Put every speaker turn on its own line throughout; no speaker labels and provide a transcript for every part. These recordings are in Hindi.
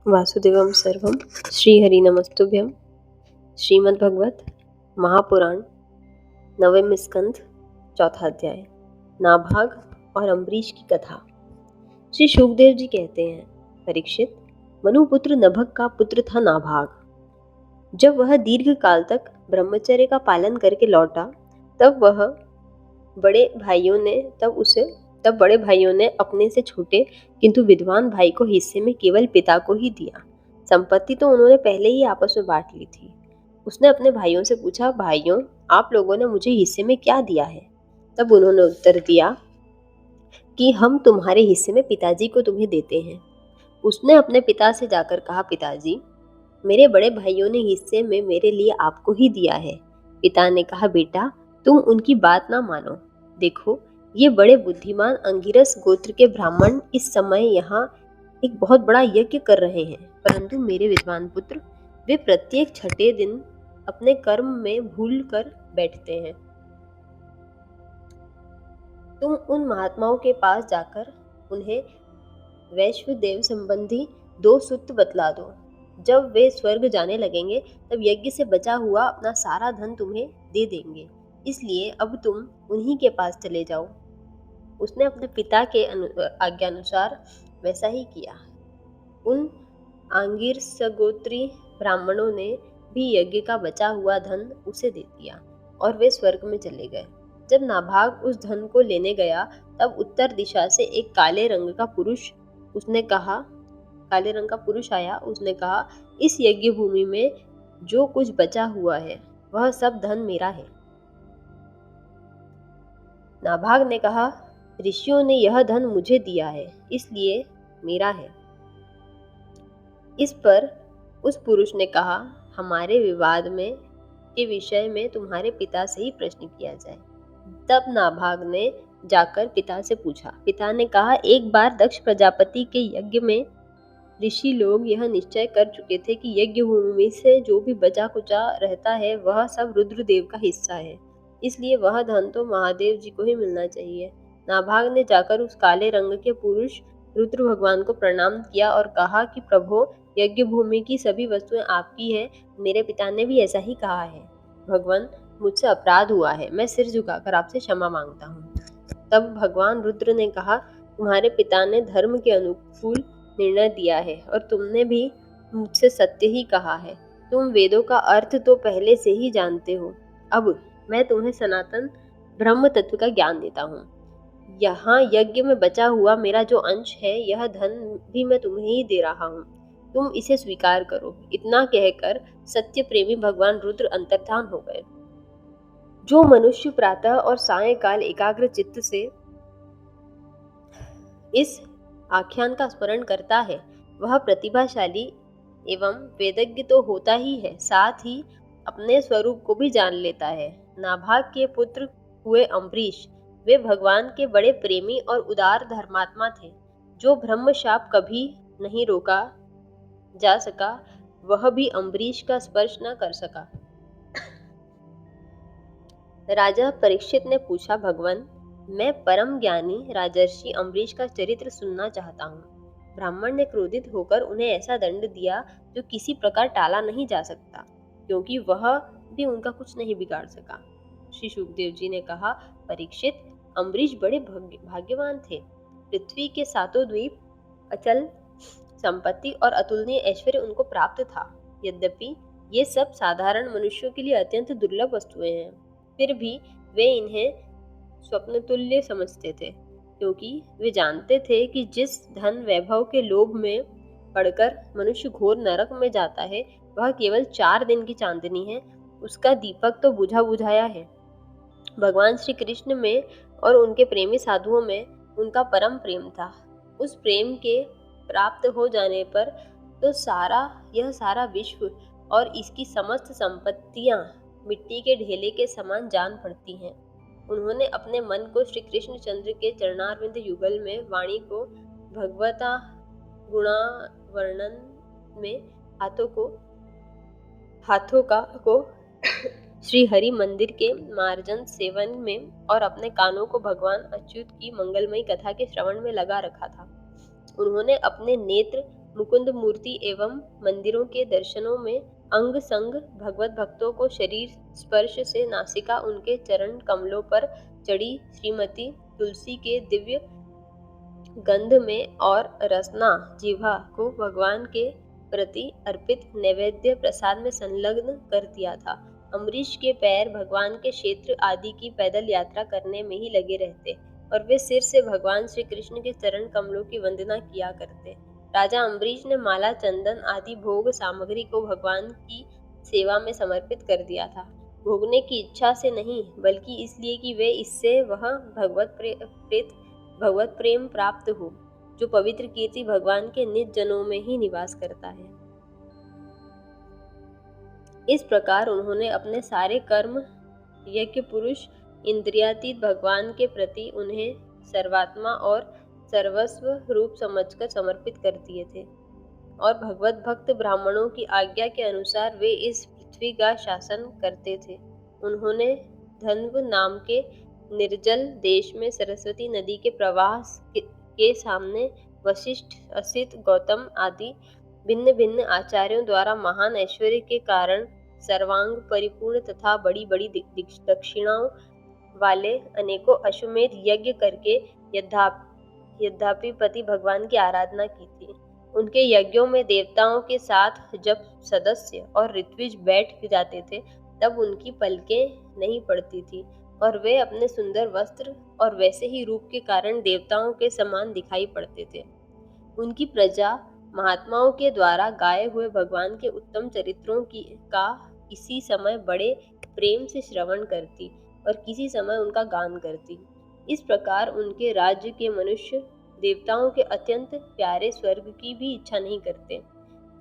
वासुदेवं सर्वं श्रीहरिनमस्तुभ्यं। श्रीमद्भगवत महापुराण नवम स्कंध चौथा अध्याय नाभाग और अम्बरीश की कथा। श्री शुकदेव जी कहते हैं, परीक्षित, मनुपुत्र नभग का पुत्र था नाभाग। जब वह दीर्घ काल तक ब्रह्मचर्य का पालन करके लौटा, तब बड़े भाइयों ने अपने से छोटे किंतु विद्वान भाई को हिस्से में केवल पिता को ही दिया। संपत्ति तो उन्होंने पहले ही आपस में बांट ली थी। उसने अपने भाइयों से पूछा, भाइयों, आप लोगों ने मुझे हिस्से में क्या दिया है? तब उन्होंने उत्तर दिया कि हम तुम्हारे हिस्से में पिताजी को तुम्हें देते हैं। उसने अपने पिता से जाकर कहा, पिताजी, मेरे बड़े भाइयों ने हिस्से में मेरे लिए आपको ही दिया है। पिता ने कहा, बेटा, तुम उनकी बात ना मानो। देखो, ये बड़े बुद्धिमान अंगिरस गोत्र के ब्राह्मण इस समय यहाँ एक बहुत बड़ा यज्ञ कर रहे हैं, परंतु मेरे विद्वान पुत्र, वे प्रत्येक छठे दिन अपने कर्म में भूल कर बैठते हैं। तुम उन महात्माओं के पास जाकर उन्हें वैश्वदेव संबंधी 2 सूत्र बतला दो। जब वे स्वर्ग जाने लगेंगे, तब यज्ञ से बचा हुआ अपना सारा धन तुम्हें दे देंगे। इसलिए अब तुम उन्हीं के पास चले जाओ। उसने अपने पिता के आज्ञानुसार वैसा ही किया। उन आंगिर सगोत्री ब्राह्मणों ने भी यज्ञ का बचा हुआ धन उसे दे दिया और वे स्वर्ग में चले गए। जब नाभाग उस धन को लेने गया, तब उत्तर दिशा से एक काले रंग का पुरुष आया। उसने कहा, इस यज्ञ भूमि में जो कुछ बचा हुआ है वह सब धन मेरा है। नाभाग ने कहा, ऋषियों ने यह धन मुझे दिया है, इसलिए मेरा है। इस पर उस पुरुष ने कहा, हमारे विवाद के विषय में तुम्हारे पिता से ही प्रश्न किया जाए। तब नाभाग ने जाकर पिता से पूछा। पिता ने कहा, एक बार दक्ष प्रजापति के यज्ञ में ऋषि लोग यह निश्चय कर चुके थे कि यज्ञ भूमि से जो भी बचा कुचा रहता है वह सब रुद्रदेव का हिस्सा है, इसलिए वह धन तो महादेव जी को ही मिलना चाहिए। नाभाग ने जाकर उस काले रंग के पुरुष रुद्र भगवान को प्रणाम किया और कहा कि प्रभु, यज्ञ भूमि की सभी वस्तुएं आपकी है। मेरे पिता ने भी ऐसा ही कहा है। भगवान, मुझसे अपराध हुआ है, मैं सिर झुकाकर आपसे क्षमा मांगता हूँ। तब भगवान रुद्र ने कहा, तुम्हारे पिता ने धर्म के अनुकूल निर्णय दिया है और तुमने भी मुझसे सत्य ही कहा है। तुम वेदों का अर्थ तो पहले से ही जानते हो। अब मैं तुम्हें सनातन ब्रह्म तत्व का ज्ञान देता हूँ। यहाँ यज्ञ में बचा हुआ मेरा जो अंश है, यह धन भी मैं तुम्हें ही दे रहा हूँ। तुम इसे स्वीकार करो। इतना कहकर सत्य प्रेमी भगवान रुद्र अंतर्धान हो गए। जो मनुष्य प्रातः और सायंकाल एकाग्र चित्त से इस आख्यान का स्मरण करता है, वह प्रतिभाशाली एवं वेदज्ञ तो होता ही है, साथ ही अपने स्वरूप को भी जान लेता है। नाभाग के पुत्र हुए अम्बरीश, वे भगवान के बड़े प्रेमी और उदार धर्मात्मा थे। जो ब्रह्म शाप कभी नहीं रोका जा सका, वह भी अम्बरीश का स्पर्श न कर सका। राजा परीक्षित ने पूछा, भगवान, मैं परम ज्ञानी राजर्षि अम्बरीश का चरित्र सुनना चाहता हूँ। ब्राह्मण ने क्रोधित होकर उन्हें ऐसा दंड दिया जो किसी प्रकार टाला नहीं जा सकता, क्योंकि वह भी उनका कुछ नहीं बिगाड़ सका। श्री शुकदेव जी ने कहा, परीक्षित, अम्बरीश बड़े भाग्यवान थे। पृथ्वी के 7 द्वीप, अचल संपत्ति और अतुलनीय ऐश्वर्य उनको प्राप्त था। यद्यपि ये सब साधारण मनुष्यों के लिए अत्यंत दुर्लभ वस्तुएं हैं, फिर भी वे इन्हें स्वप्न तुल्य समझते थे, क्योंकि वे जानते थे कि जिस धन वैभव के लोभ में पड़कर मनुष्य घोर नरक में जाता है, वह केवल 4 दिन की चांदनी है। उसका दीपक तो बुझा बुझाया है। भगवान श्री कृष्ण में और उनके प्रेमी साधुओं में उनका परम प्रेम था। उस प्रेम के प्राप्त हो जाने पर तो यह सारा विश्व और इसकी समस्त संपत्तियां मिट्टी के ढेले के समान जान पड़ती हैं। उन्होंने अपने मन को श्री कृष्ण चंद्र के चरणारविंद युगल में वाणी को भगवता गुणा वर्णन में हाथों को श्री हरि मंदिर के मार्जन सेवन में और अपने कानों को भगवान अच्युत की मंगलमयी कथा के श्रवण में लगा रखा था। उन्होंने अपने नेत्र मुकुंद मूर्ति एवं मंदिरों के दर्शनों में अंग संग भगवत भक्तों को शरीर स्पर्श से नासिका उनके चरण कमलों पर चढ़ी श्रीमती तुलसी के दिव्य गंध में और रसना जिह्वा को भगवान के प्रति अर्पित नैवेद्य प्रसाद में संलग्न कर दिया था। अम्बरीश के पैर भगवान के क्षेत्र आदि की पैदल यात्रा करने में ही लगे रहते और वे सिर से भगवान श्री कृष्ण के चरण कमलों की वंदना किया करते। राजा अम्बरीश ने माला चंदन आदि भोग सामग्री को भगवान की सेवा में समर्पित कर दिया था, भोगने की इच्छा से नहीं बल्कि इसलिए कि वे इससे वह भगवत प्रेम प्राप्त हो जो पवित्र कीर्ति भगवान के निज जनों में ही निवास करता है। इस प्रकार उन्होंने अपने सारे कर्म यज्ञ पुरुष इंद्रियातीत भगवान के प्रति उन्हें सर्वात्मा और सर्वस्व रूप समझकर समर्पित कर दिए थे और भगवत भक्त ब्राह्मणों की आज्ञा के अनुसार वे इस पृथ्वी का शासन करते थे। उन्होंने धन्व नाम के निर्जल देश में सरस्वती नदी के प्रवाह के सामने वशिष्ठ असित गौतम आदि भिन्न भिन्न आचार्यों द्वारा महान ऐश्वर्य के कारण सर्वांग परिपूर्ण तथा बड़ी बड़ी दक्षिणाओं वाले अनेकों अश्वमेध यज्ञ करके यद्यपि पति भगवान की आराधना की थी। उनके यज्ञों में देवताओं के साथ जब सदस्य और ऋत्विज बैठ जाते थे तब उनकी पलकें नहीं पड़ती थी और वे अपने सुंदर वस्त्र और वैसे ही रूप के कारण देवताओं के समान दिखाई पड़ते थे। उनकी प्रजा महात्माओं के द्वारा गाए हुए भगवान के उत्तम चरित्रों का किसी समय बड़े प्रेम से श्रवण करती और किसी समय उनका गान करती। इस प्रकार उनके राज्य के मनुष्य देवताओं के अत्यंत प्यारे स्वर्ग की भी इच्छा नहीं करते।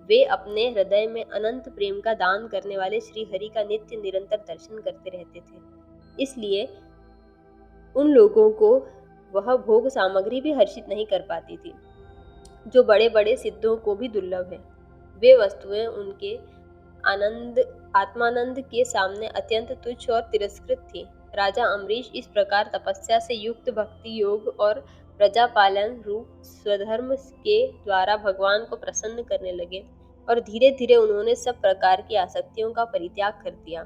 वे अपने हृदय में अनंत प्रेम का दान करने वाले श्री हरि का नित्य निरंतर दर्शन करते रहते थे। इसलिए उन लोगों को वह भोग सामग्री भी हर्षित नहीं कर पाती थी जो बड़े बड़े सिद्धों को भी दुर्लभ है। वे वस्तुएं उनके आत्मानंद के सामने अत्यंत तुच्छ और तिरस्कृत थी। राजा अम्बरीश इस प्रकार तपस्या से युक्त भक्ति योग और प्रजापालन रूप स्वधर्म के द्वारा भगवान को प्रसन्न करने लगे और धीरे धीरे उन्होंने सब प्रकार की आसक्तियों का परित्याग कर दिया।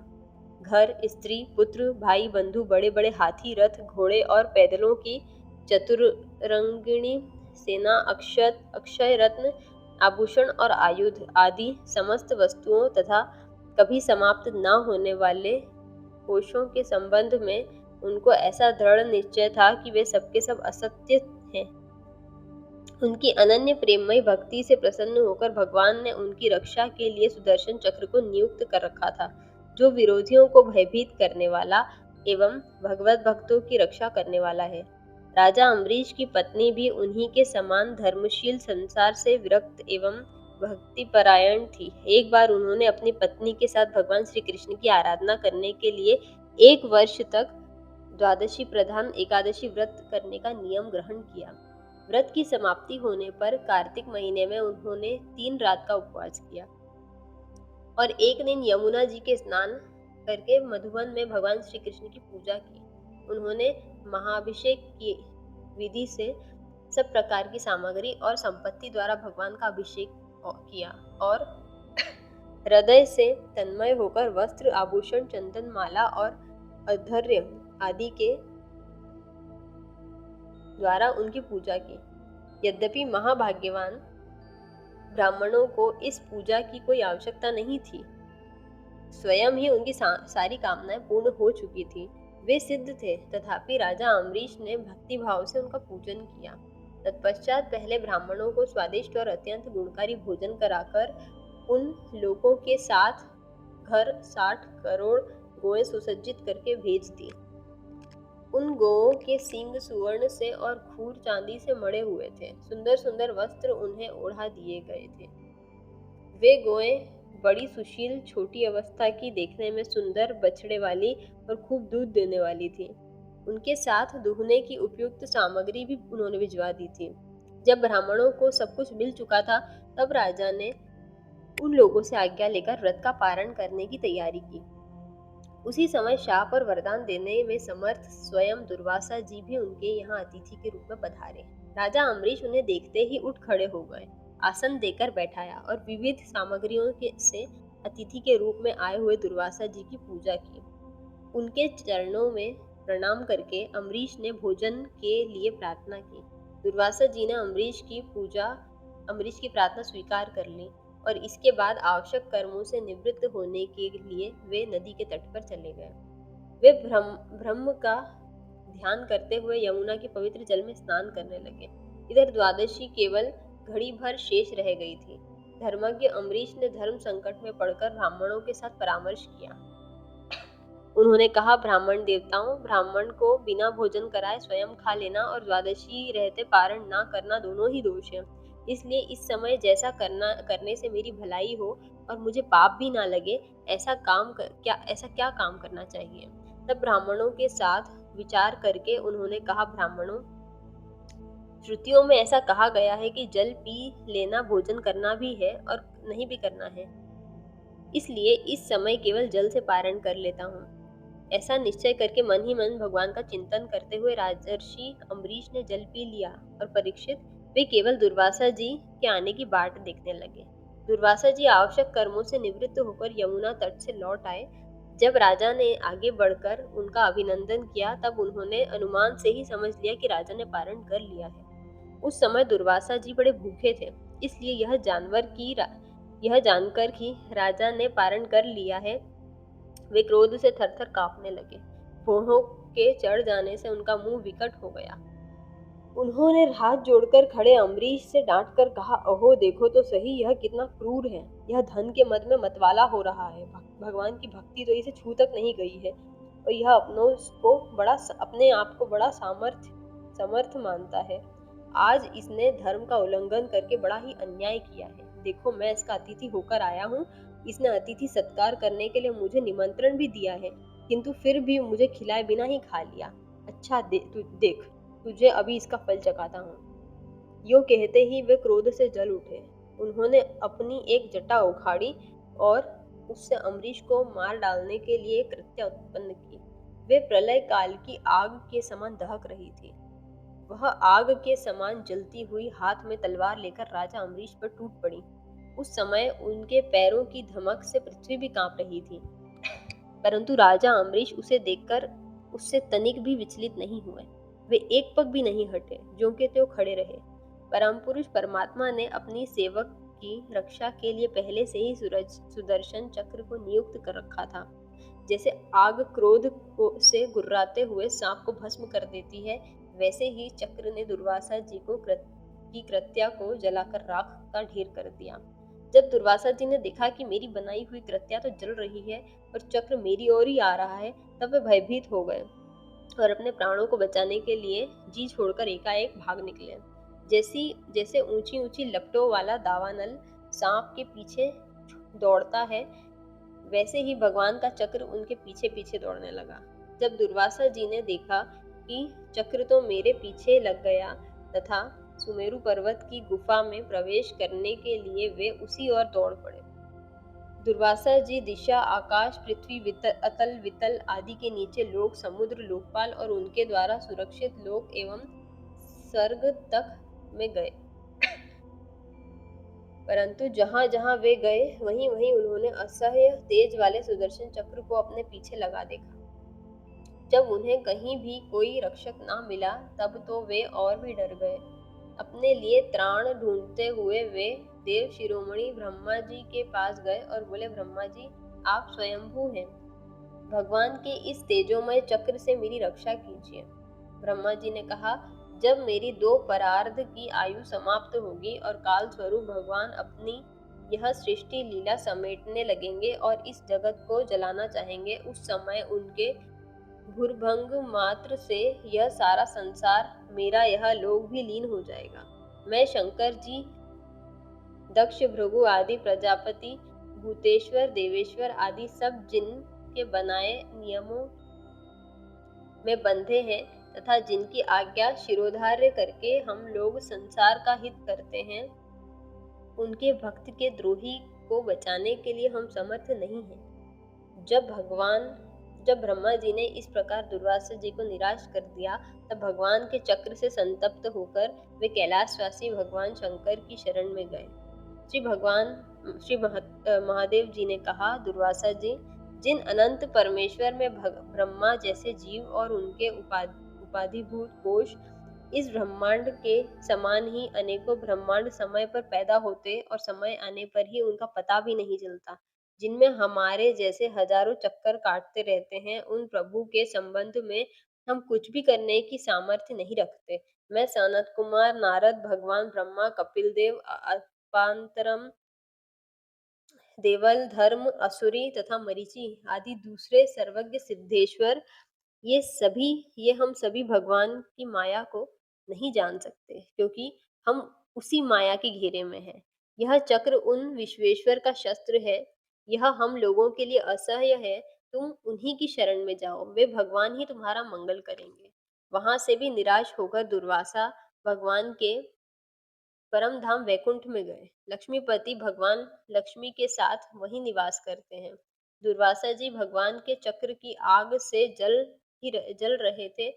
घर, स्त्री, पुत्र, भाई, बंधु, बड़े बड़े हाथी, रथ, घोड़े और पैदलों की चतुरंगिणी सेना, अक्षय रत्न, आभूषण और आयुध आदि समस्त वस्तुओं तथा कभी समाप्त न होने वाले कोशों के संबंध में उनको ऐसा दृढ़ निश्चय था कि वे सबके सब असत्य हैं। उनकी अनन्य प्रेममय भक्ति से प्रसन्न होकर भगवान ने उनकी रक्षा के लिए सुदर्शन चक्र को नियुक्त कर रखा था, जो विरोधियों को भयभीत करने वाला एवं भगवत भक्तों की रक्षा करने वाला है। राजा अम्बरीश की पत्नी भी उन्हीं के समान धर्मशील, संसार से विरक्त एवं भक्तिपरायण थी। एक बार उन्होंने अपनी पत्नी के साथ भगवान श्री कृष्ण की आराधना करने के लिए 1 वर्ष तक द्वादशी प्रधान एकादशी व्रत करने का नियम ग्रहण किया। व्रत की समाप्ति होने पर कार्तिक महीने में उन्होंने 3 रात का उपवास किया और एक दिन यमुना जी के स्नान करके मधुवन में भगवान श्री कृष्ण की पूजा की। उन्होंने महाअभिषेक की विधि से सब प्रकार की सामग्री और संपत्ति द्वारा भगवान का अभिषेक किया और हृदय से तन्मय होकर वस्त्र, आभूषण, चंदन, माला और अधर्य आदि के द्वारा उनकी पूजा की। यद्यपि महाभाग्यवान ब्राह्मणों को इस पूजा की कोई आवश्यकता नहीं थी, स्वयं ही उनकी सारी कामनाएं पूर्ण हो चुकी थी, वे सिद्ध थे, तथापि राजा अम्बरीश ने भक्ति भाव से उनका पूजन किया। तत्पश्चात पहले ब्राह्मणों को स्वादिष्ट और अत्यंत गुणकारी भोजन कराकर उन लोगों के साथ घर 60 करोड़ गोएं सुसज्जित करके भेज दी। उन गोओं के सींग सुवर्ण से और खूर चांदी से मढ़े हुए थे। सुंदर सुंदर वस्त्र उन्हें ओढ़ा दिए गए थे। वे गोएं बड़ी सुशील, छोटी अवस्था की, देखने में सुंदर, बछड़े वाली और खूब दूध देने वाली थी। उनके साथ दुहने की उपयुक्त सामग्री भी उन्होंने भिजवा दी थी। जब ब्राह्मणों को सब कुछ मिल चुका था तब राजा ने उन लोगों से आज्ञा लेकर व्रत का पारण करने की तैयारी की। उसी समय शाप और वरदान देने में समर्थ स्वयं दुर्वासा जी भी उनके यहाँ अतिथि के रूप में पधारे। राजा अम्बरीश उन्हें देखते ही उठ खड़े हो गए आसन देकर बैठाया और विविध सामग्रियों से अतिथि के रूप में आए हुए दुर्वासा जी की पूजा की। उनके चरणों में प्रणाम करके अम्बरीश ने भोजन के लिए प्रार्थना की। दुर्वासा जी ने अम्बरीश की प्रार्थना स्वीकार कर ली और इसके बाद आवश्यक कर्मों से निवृत्त होने के लिए वे नदी के तट पर चले गए। वे ब्रह्म का ध्यान करते हुए यमुना के पवित्र जल में स्नान करने लगे। इधर द्वादशी केवल घड़ी भर शेष रह गई थी। धर्मज्ञ अम्बरीश ने धर्म संकट में पड़कर ब्राह्मणों के साथ परामर्श किया। उन्होंने कहा, ब्राह्मण देवताओं, ब्राह्मण को बिना भोजन कराए स्वयं खा लेना और द्वादशी रहते पारण ना करना दोनों ही दोष है। इसलिए इस समय जैसा करने से मेरी भलाई हो और मुझे पाप भी ना लगे, ऐसा क्या काम करना चाहिए। तब ब्राह्मणों के साथ विचार करके उन्होंने कहा, ब्राह्मणों, श्रुतियों में ऐसा कहा गया है कि जल पी लेना भोजन करना भी है और नहीं भी करना है। इसलिए इस समय केवल जल से पारण कर लेता हूँ। ऐसा निश्चय करके मन ही मन भगवान का चिंतन करते हुए राजर्षि अम्बरीश ने जल पी लिया और परीक्षित, वे केवल दुर्वासा जी के आने की बाट देखने लगे। दुर्वासा जी आवश्यक कर्मों से निवृत्त होकर यमुना तट से लौट आए। जब राजा ने आगे बढ़कर उनका अभिनंदन किया, तब उन्होंने अनुमान से ही समझ लिया कि राजा ने पारण कर लिया है। उस समय दुर्वासा जी बड़े भूखे थे, इसलिए यह जानकर कि राजा ने पारण कर लिया है, वे क्रोध से थरथर कांपने लगे। भौहों के चढ़ जाने से उनका मुंह विकट हो गया। उन्होंने हाथ जोड़कर खड़े अम्बरीश से डांट कर कहा, अहो देखो तो सही, यह कितना क्रूर है। यह धन के मद में मतवाला हो रहा है। भगवान की भक्ति तो इसे छू तक नहीं गई है और यह अपने आप को बड़ा समर्थ मानता है। आज इसने धर्म का उल्लंघन करके बड़ा ही अन्याय किया है। देखो, मैं इसका अतिथि होकर आया हूँ। इसने अतिथि सत्कार करने के लिए मुझे निमंत्रण भी दिया है, किंतु फिर भी मुझे खिलाए बिना ही खा लिया। अच्छा देख, तुझे अभी इसका फल चखाता हूँ। यूं कहते ही वे क्रोध से जल उठे। उन्होंने अपनी एक जटा उखाड़ी और उससे अम्बरीश को मार डालने के लिए कृत्य उत्पन्न की। वे प्रलय काल की आग के समान दहक रही थी। वह आग के समान जलती हुई हाथ में तलवार लेकर राजा अम्बरीश पर टूट पड़ी। उस समय उनके पैरों की धमक से पृथ्वी भी कांप रही थी, परंतु राजा अम्बरीश उसे देखकर उससे तनिक भी विचलित नहीं हुए। वे एक पग भी नहीं हटे, ज्यों के त्यों खड़े रहे। परम पुरुष परमात्मा ने अपनी सेवक की रक्षा के लिए पहले से ही सुदर्शन चक्र को नियुक्त कर रखा था। जैसे आग क्रोध से गुर्राते हुए सांप को भस्म कर देती है, वैसे ही चक्र ने दुर्वासा जी की कृत्या को जलाकर राख का ढेर कर दिया। जब दुर्वासा जी ने देखा कि मेरी बनाई हुई कृत्या तो जल रही है और चक्र मेरी ओर ही आ रहा है, तब वे भयभीत हो गए और अपने प्राणों को बचाने के लिए जी छोड़कर एकाएक भाग निकले। जैसे ऊंची ऊंची लपटों वाला दावानल सांप के पीछे दौड़ता है, वैसे ही भगवान का चक्र उनके पीछे पीछे दौड़ने लगा। जब दुर्वासा जी ने देखा कि चक्र तो मेरे पीछे लग गया तथा सुमेरु पर्वत की गुफा में प्रवेश करने के लिए वे उसी ओर दौड़ पड़े। दुर्वासा जी दिशा, आकाश, पृथ्वी, अतल वितल आदि के नीचे लोक, समुद्र, लोकपाल और उनके द्वारा सुरक्षित लोक एवं स्वर्ग तक में गए। परंतु जहां जहां वे गए, वहीं वहीं उन्होंने असह्य तेज वाले सुदर्शन चक्र को अपने पीछे लगा देखा। जब उन्हें कहीं भी कोई रक्षक ना मिला, तब तो वे और भी डर गए। अपने लिए त्राण ढूंढते हुए वे देव शिरोमणि ब्रह्मा जी के पास गए और बोले, ब्रह्मा जी, आप स्वयंभू हैं। भगवान के इस तेजोमय चक्र से मेरी रक्षा कीजिए। ब्रह्मा जी ने कहा, जब मेरी 2 परार्ध की आयु समाप्त होगी और काल स्वरूप भगवान अपनी यह सृष्टि लीला समेटने लगेंगे और इस जगत को जलाना चाहेंगे, उस समय उनके भूर्भंग मात्र से यह सारा संसार, मेरा यह लोक भी लीन हो जाएगा। मैं शंकर जी, दक्ष, भृगु आदि प्रजापति, भूतेश्वर, देवेश्वर आदि सब जिन के बनाए नियमों में बंधे हैं तथा जिनकी आज्ञा शिरोधार्य करके हम लोग संसार का हित करते हैं, उनके भक्त के द्रोही को बचाने के लिए हम समर्थ नहीं हैं। जब ब्रह्मा जी ने इस प्रकार दुर्वासा जी को निराश कर दिया, तब भगवान के चक्र से संतप्त होकर वे कैलाशवासी भगवान शंकर की शरण में गए। श्री भगवान महादेव जी ने कहा, दुर्वासा जी, जिन अनंत परमेश्वर में ब्रह्मा जैसे जीव और उनके उपाधिभूत कोश इस ब्रह्मांड के समान ही अनेकों ब्रह्मांड समय पर पैदा होते और समय आने पर ही उनका पता भी नहीं चलता, जिनमें हमारे जैसे हजारों चक्कर काटते रहते हैं, उन प्रभु के संबंध में हम कुछ भी करने की सामर्थ्य नहीं रखते। मैं सनत कुमार, नारद, भगवान ब्रह्मा, कपिल देव, अपांतरम, देवल, धर्म, असुरी तथा मरीचि आदि दूसरे सर्वज्ञ सिद्धेश्वर, ये हम सभी भगवान की माया को नहीं जान सकते, क्योंकि हम उसी माया के घेरे में हैं। यह चक्र उन विश्वेश्वर का शस्त्र है। यह हम लोगों के लिए असह्य है। तुम उन्हीं की शरण में जाओ, वे भगवान ही तुम्हारा मंगल करेंगे। वहां से भी निराश होकर दुर्वासा भगवान के परम धाम वैकुंठ में गए। लक्ष्मीपति भगवान लक्ष्मी के साथ वहीं निवास करते हैं। दुर्वासा जी भगवान के चक्र की आग से जल रहे थे।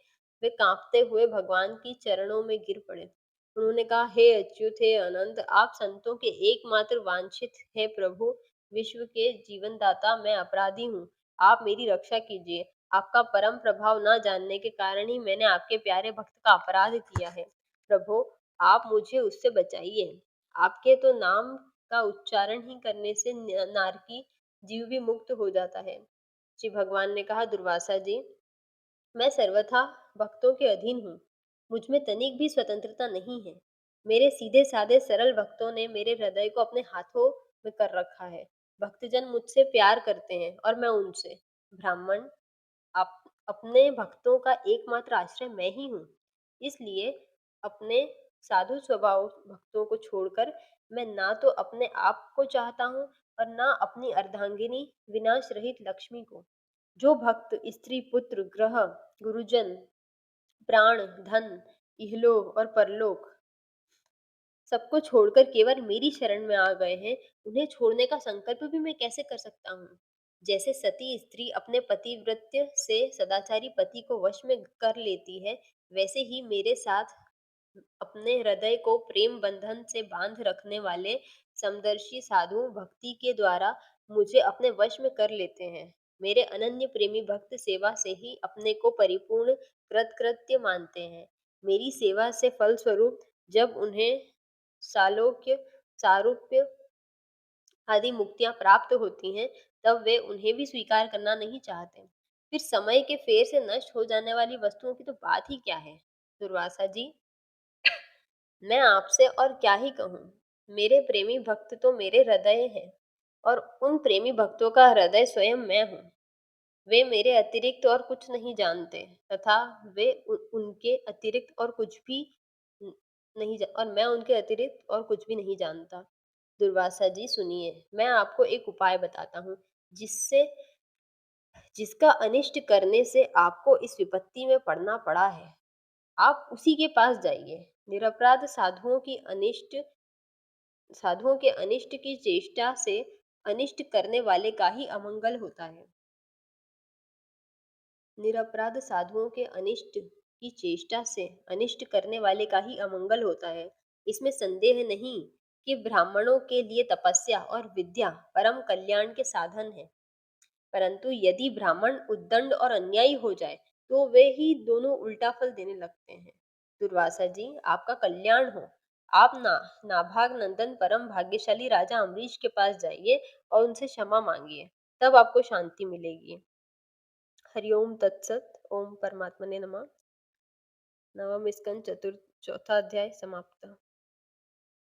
वे कांपते हुए भगवान की चरणों में गिर पड़े। उन्होंने कहा, हे अच्युत, हे अनंत, आप संतों के एकमात्र वांछित है प्रभु, विश्व के जीवन दाता, मैं अपराधी हूँ, आप मेरी रक्षा कीजिए। आपका परम प्रभाव न जानने के कारण ही मैंने आपके प्यारे भक्त का अपराध किया है। प्रभु, आप मुझे उससे बचाइए। आपके तो नाम का उच्चारण ही करने से नारकी जीव भी मुक्त हो जाता है। श्री भगवान ने कहा, दुर्वासा जी, मैं सर्वथा भक्तों के अधीन हूँ। मुझ में तनिक भी स्वतंत्रता नहीं है। मेरे सीधे साधे सरल भक्तों ने मेरे हृदय को अपने हाथों में कर रखा है। भक्तजन मुझसे प्यार करते हैं और मैं उनसे। ब्राह्मण, आप अपने भक्तों का एकमात्र आश्रय मैं ही हूँ। इसलिए अपने साधु स्वभाव भक्तों को छोड़कर मैं ना तो अपने आप को चाहता हूँ और ना अपनी अर्धांगिनी विनाश रहित लक्ष्मी को। जो भक्त स्त्री, पुत्र, ग्रह, गुरुजन, प्राण, धन, इहलोक और परलोक सबको छोड़कर केवल मेरी शरण में आ गए हैं, उन्हें छोड़ने का संकल्प भी मैं कैसे कर सकता हूँ? जैसे सती स्त्री अपने पतिव्रत्य से सदाचारी पति को वश में कर लेती है, वैसे ही मेरे साथ अपने हृदय को प्रेम बंधन से बांध रखने वाले समदर्शी साधु भक्ति के द्वारा मुझे अपने वश में कर लेते हैं। मेरे अनन्य प्रेमी भक्त सेवा से ही अपने को परिपूर्ण कृतकृत्य मानते हैं। मेरी सेवा से फलस्वरूप जब उन्हें सालोक्य, सारूप्य आदि मुक्तियां प्राप्त होती हैं, तब वे उन्हें भी स्वीकार करना नहीं चाहते। फिर समय के फेर से नष्ट हो जाने वाली वस्तुओं की तो बात ही क्या है? दुर्वासा जी, मैं आपसे और क्या ही कहूँ। मेरे प्रेमी भक्त तो मेरे हृदय हैं और उन प्रेमी भक्तों का हृदय स्वयं मैं हूँ। वे मेरे अतिरिक्त और कुछ नहीं जानते तथा वे उनके अतिरिक्त और कुछ भी न- नहीं और मैं उनके अतिरिक्त और कुछ भी नहीं जानता। दुर्वासा जी, सुनिए, मैं आपको एक उपाय बताता हूँ, जिससे जिसका अनिष्ट करने से आपको इस विपत्ति में पड़ना पड़ा है। आप उसी के पास जाइए। निरपराध साधुओं के अनिष्ट की चेष्टा से अनिष्ट करने वाले का ही अमंगल होता है। निरपराध साधुओं के अनिष्ट की चेष्टा से अनिष्ट करने वाले का ही अमंगल होता है। इसमें संदेह नहीं कि ब्राह्मणों के लिए तपस्या और विद्या परम कल्याण के साधन है। परंतु यदि ब्राह्मण उद्दंड और अन्यायी हो जाए, तो वे ही दोनों उल्टा फल देने लगते हैं। दुर्वासा जी, आपका कल्याण हो। आप नाभाग नंदन परम भाग्यशाली राजा अम्बरीश के पास जाइए और उनसे क्षमा मांगिए, तब आपको शांति मिलेगी। हरिओम तत्सत। ओम परमात्मने नमः। नवम स्कंद चौथा अध्याय समाप्त।